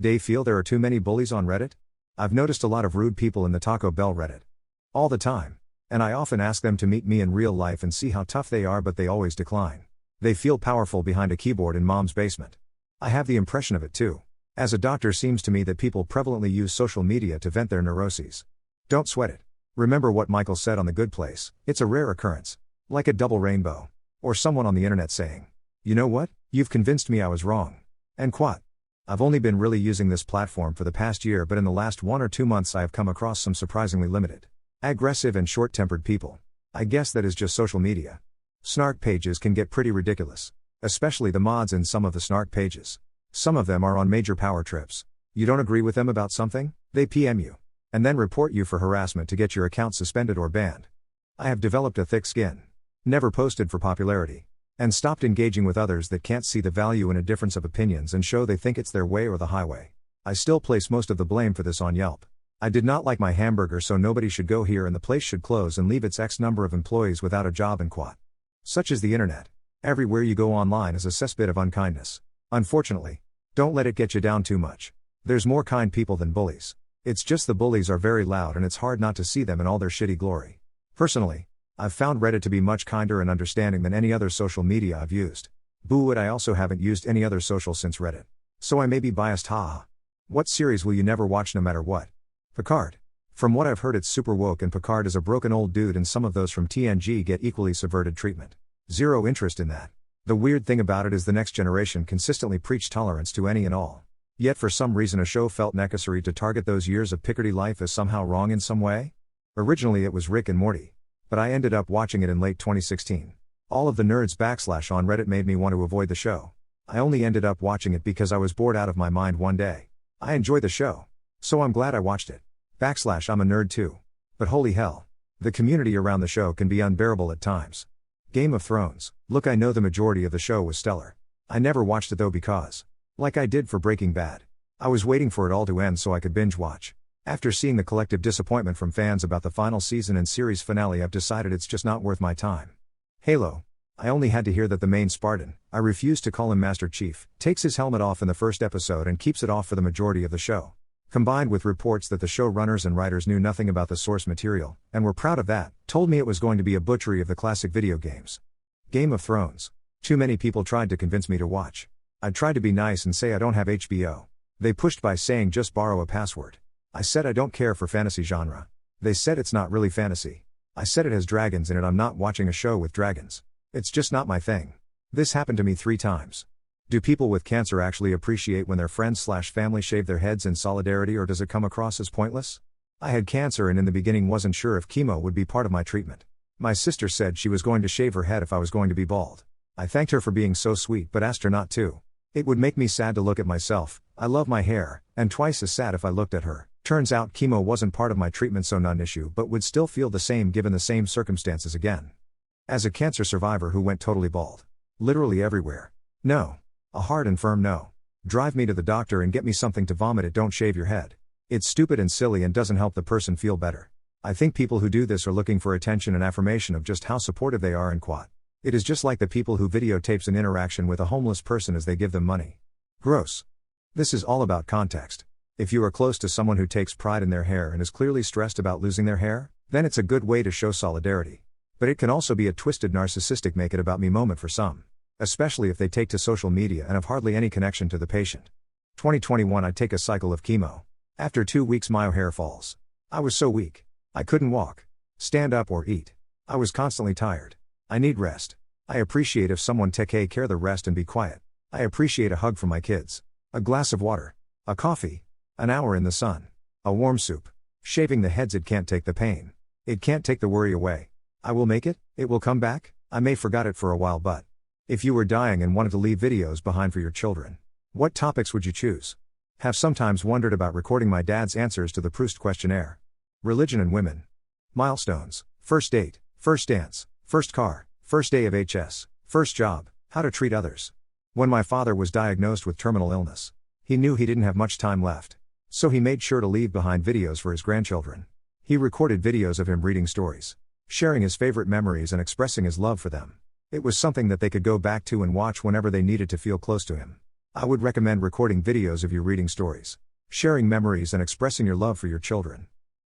DAE feel there are too many bullies on Reddit? I've noticed a lot of rude people in the Taco Bell Reddit. All the time. And I often ask them to meet me in real life and see how tough they are, but they always decline. They feel powerful behind a keyboard in mom's basement. I have the impression of it too. As a doctor, seems to me that people prevalently use social media to vent their neuroses. Don't sweat it. Remember what Michael said on The Good Place, it's a rare occurrence. Like a double rainbow. Or someone on the internet saying, you know what, you've convinced me I was wrong. And quote. I've only been really using this platform for the past year, but in the last 1 or 2 months I have come across some surprisingly limited, aggressive and short-tempered people. I guess that is just social media. Snark pages can get pretty ridiculous. Especially the mods in some of the snark pages. Some of them are on major power trips. You don't agree with them about something, they PM you. And then report you for harassment to get your account suspended or banned. I have developed a thick skin. Never posted for popularity. And stopped engaging with others that can't see the value in a difference of opinions and show they think it's their way or the highway. I still place most of the blame for this on Yelp. I did not like my hamburger, so nobody should go here and the place should close and leave its X number of employees without a job and quote. Such is the internet. Everywhere you go online is a cesspit of unkindness. Unfortunately. Don't let it get you down too much. There's more kind people than bullies. It's just the bullies are very loud and it's hard not to see them in all their shitty glory. Personally, I've found Reddit to be much kinder and understanding than any other social media I've used. Boo it, I also haven't used any other social since Reddit. So I may be biased, haha. What series will you never watch no matter what? Picard. From what I've heard it's super woke and Picard is a broken old dude and some of those from TNG get equally subverted treatment. Zero interest in that. The weird thing about it is the next generation consistently preach tolerance to any and all. Yet for some reason a show felt necessary to target those years of Picardy life as somehow wrong in some way? Originally it was Rick and Morty. But I ended up watching it in late 2016. All of the nerds / on Reddit made me want to avoid the show. I only ended up watching it because I was bored out of my mind one day. I enjoy the show. So I'm glad I watched it. / I'm a nerd too. But holy hell. The community around the show can be unbearable at times. Game of Thrones. Look, I know the majority of the show was stellar. I never watched it though because, like I did for Breaking Bad, I was waiting for it all to end so I could binge watch. After seeing the collective disappointment from fans about the final season and series finale, I've decided it's just not worth my time. Halo. I only had to hear that the main Spartan, I refuse to call him Master Chief, takes his helmet off in the first episode and keeps it off for the majority of the show. Combined with reports that the showrunners and writers knew nothing about the source material, and were proud of that, told me it was going to be a butchery of the classic video games. Game of Thrones. Too many people tried to convince me to watch. I tried to be nice and say I don't have HBO. They pushed by saying just borrow a password. I said I don't care for fantasy genre. They said it's not really fantasy. I said it has dragons in it, I'm not watching a show with dragons. It's just not my thing. This happened to me 3 times. Do people with cancer actually appreciate when their friends / family shave their heads in solidarity, or does it come across as pointless? I had cancer and in the beginning wasn't sure if chemo would be part of my treatment. My sister said she was going to shave her head if I was going to be bald. I thanked her for being so sweet but asked her not to. It would make me sad to look at myself, I love my hair, and twice as sad if I looked at her. Turns out chemo wasn't part of my treatment, so non issue, but would still feel the same given the same circumstances again. As a cancer survivor who went totally bald. Literally everywhere. No. A hard and firm no. Drive me to the doctor and get me something to vomit it, don't shave your head. It's stupid and silly and doesn't help the person feel better. I think people who do this are looking for attention and affirmation of just how supportive they are and quote. It is just like the people who videotapes an interaction with a homeless person as they give them money. Gross. This is all about context. If you are close to someone who takes pride in their hair and is clearly stressed about losing their hair, then it's a good way to show solidarity. But it can also be a twisted narcissistic make it about me moment for some. Especially if they take to social media and have hardly any connection to the patient. 2021 I take a cycle of chemo. After 2 weeks my hair falls. I was so weak. I couldn't walk, stand up or eat. I was constantly tired. I need rest. I appreciate if someone take care the rest and be quiet. I appreciate a hug from my kids. A glass of water. A coffee. An hour in the sun. A warm soup. Shaving the heads, it can't take the pain. It can't take the worry away. I will make it, it will come back, I may forgot it for a while but. If you were dying and wanted to leave videos behind for your children, what topics would you choose? Have sometimes wondered about recording my dad's answers to the Proust questionnaire. Religion and women. Milestones, first date, first dance, first car, first day of HS, first job, how to treat others. When my father was diagnosed with terminal illness, he knew he didn't have much time left. So he made sure to leave behind videos for his grandchildren. He recorded videos of him reading stories, sharing his favorite memories and expressing his love for them. It was something that they could go back to and watch whenever they needed to feel close to him. I would recommend recording videos of you reading stories, sharing memories, and expressing your love for your children.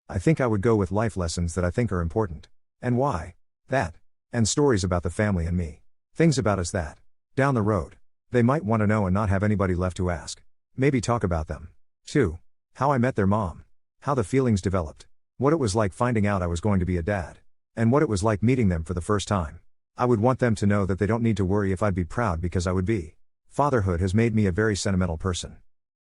I think I would go with life lessons that I think are important. And why? That. And stories about the family and me. Things about us that, down the road, they might want to know and not have anybody left to ask. Maybe talk about them. 2. How I met their mom. How the feelings developed. What it was like finding out I was going to be a dad. And what it was like meeting them for the first time. I would want them to know that they don't need to worry if I'd be proud, because I would be. Fatherhood has made me a very sentimental person.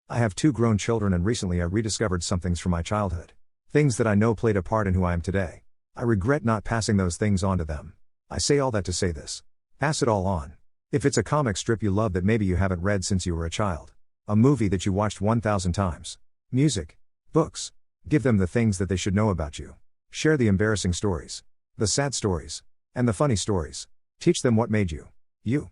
I have 2 grown children, and recently I rediscovered some things from my childhood. Things that I know played a part in who I am today. I regret not passing those things on to them. I say all that to say this. Pass it all on. If it's a comic strip you love that maybe you haven't read since you were a child. A movie that you watched 1,000 times. Music. Books. Give them the things that they should know about you. Share the embarrassing stories. The sad stories. And the funny stories. Teach them what made you. You.